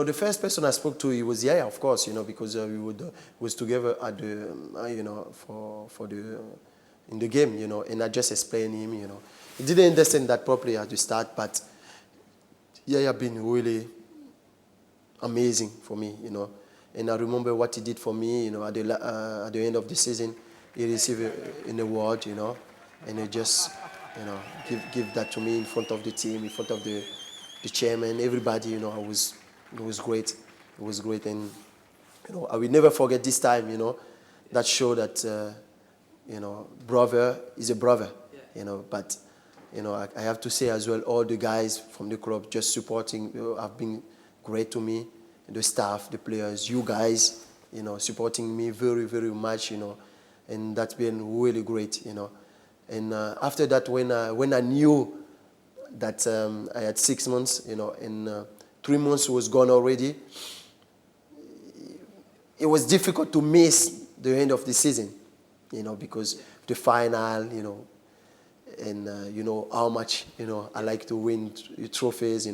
the first person I spoke to, he was Yaya, of course, because was together at the, for the, in the game, and I just explained him, He didn't understand that properly at the start, but Yaya been really amazing for me, And I remember what he did for me, at the end of the season, he received an award, and he just, give that to me in front of the team, in front of the chairman, everybody, it was great. It was great, and, I will never forget this time, that show that, brother is a brother, but, I have to say as well, all the guys from the club just supporting, have been great to me, the staff, the players, you guys, supporting me very, very much, and that's been really great, And after that, when I knew that I had 6 months, and 3 months was gone already, it was difficult to miss the end of the season, because the final, and how much, I like to win trophies,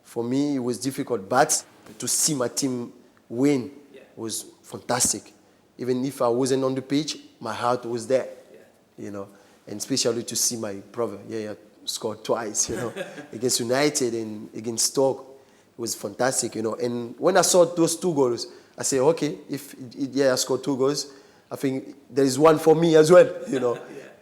For me, it was difficult, but to see my team win was fantastic. Even if I wasn't on the pitch, my heart was there, And especially to see my brother, scored twice, against United and against Stoke. It was fantastic, And when I saw those 2 goals, I said, okay, if I scored 2 goals, I think there is one for me as well,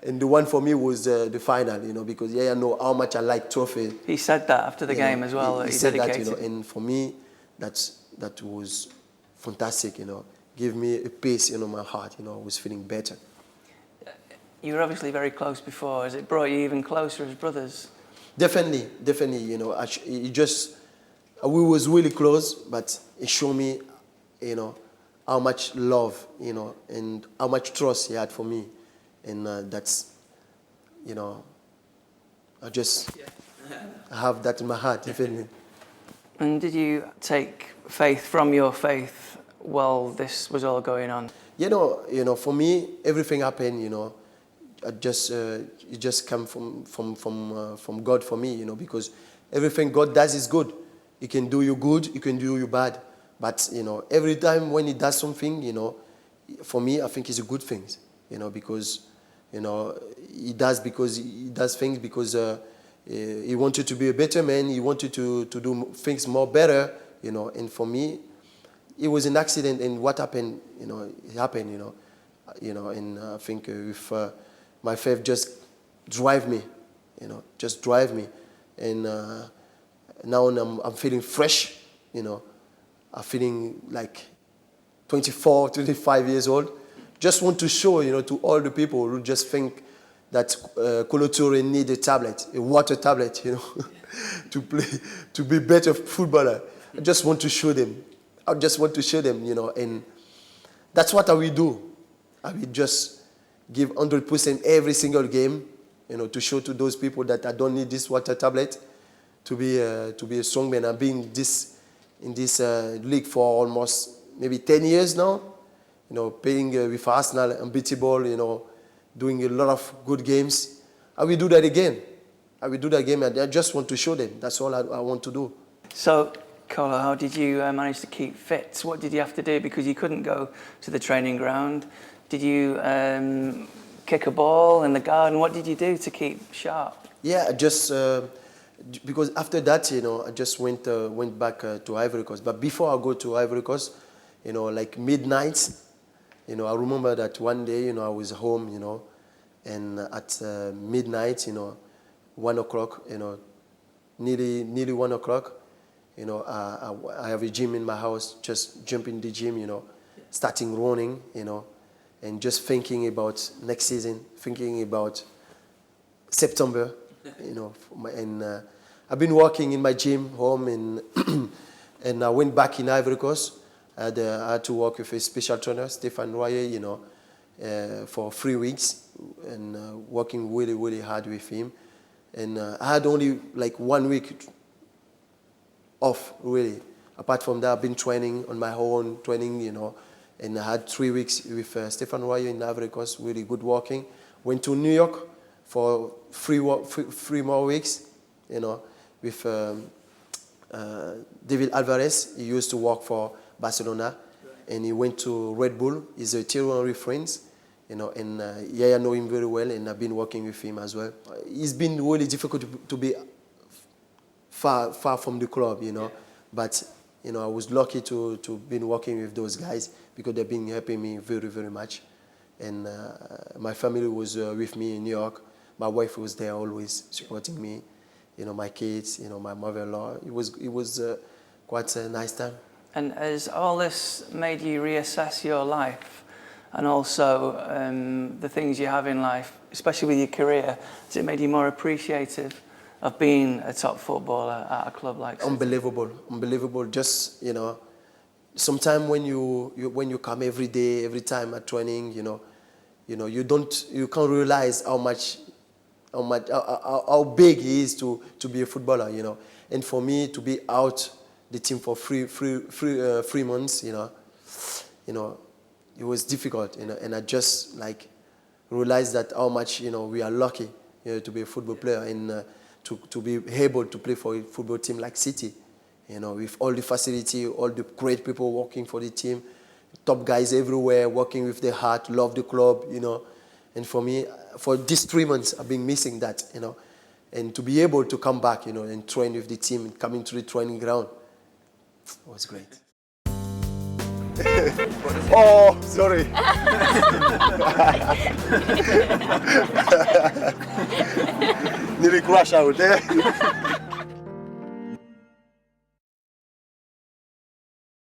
And the one for me was the final, because I know how much I like trophy. He said that after the game as well. He said that, and for me, that was fantastic, Give me a peace, my heart, I was feeling better. You were obviously very close before. Has it brought you even closer as brothers? Definitely. We was really close, but it showed me, how much love, and how much trust he had for me. And that's, I just have that in my heart, definitely. And did you take faith from your faith while this was all going on? For me, everything happened, it just come from God for me, because everything God does is good. He can do you good, he can do you bad. But, every time when he does something, for me, I think it's a good thing, because, he does things because he wanted to be a better man, he wanted to do things more better, and for me, it was an accident, and what happened, it happened, and I think if my faith just drive me, and now I'm feeling fresh, I'm feeling like 24, 25 years old. Just want to show, to all the people who just think that Kolo Toure need a tablet, a water tablet, to play, to be better footballer. I just want to show them. And that's what I will do. I will just give 100% every single game, to show to those people that I don't need this water tablet to be a strong man. I've been in this league for almost maybe 10 years now, playing with Arsenal, unbeatable, doing a lot of good games. I will do that again. And I just want to show them. That's all I want to do. So, Kolo, how did you manage to keep fit? What did you have to do? Because you couldn't go to the training ground. Did you kick a ball in the garden? What did you do to keep sharp? Yeah, just because after that, I just went back to Ivory Coast. But before I go to Ivory Coast, like midnight, I remember that one day, I was home, and at midnight, 1 o'clock, nearly 1 o'clock, I have a gym in my house, just jump in the gym, starting running, and just thinking about next season, thinking about September, and I've been working in my gym home, and I went back in Ivory Coast. I had to work with a special trainer, Stéphane Royer, for 3 weeks, and working really, really hard with him. And I had only like 1 week off, really. Apart from that, I've been training on my own, and I had 3 weeks with Stéphane Royer in Ivory Coast, really good working. Went to New York for three more weeks, with David Alvarez. He used to work for Barcelona, and he went to Red Bull. He's a Thierry friend, you know, and I know him very well, and I've been working with him as well. It's been really difficult to be far from the club, you know, but you know, I was lucky to been working with those guys because they've been helping me very, very much. And my family was with me in New York. My wife was there always supporting me. You know, my kids, you know, my mother-in-law. It was quite a nice time. And has all this made you reassess your life and also the things you have in life, especially with your career? Has it made you more appreciative of being a top footballer at a club like City? Unbelievable. Just, you know, sometimes when you come every day, every time at training, you can't realize how big it is to be a footballer, you know. And for me to be out the team for 3 months, you know, it was difficult, you know. And I just like realized that how much, you know, we are lucky, you know, to be a football player and to be able to play for a football team like City, you know, with all the facility, all the great people working for the team, top guys everywhere, working with their heart, love the club, you know. And for me, for these 3 months, I've been missing that, you know. And to be able to come back, you know, and train with the team, and come into the training ground, was great. Oh, sorry. Nearly crash out there.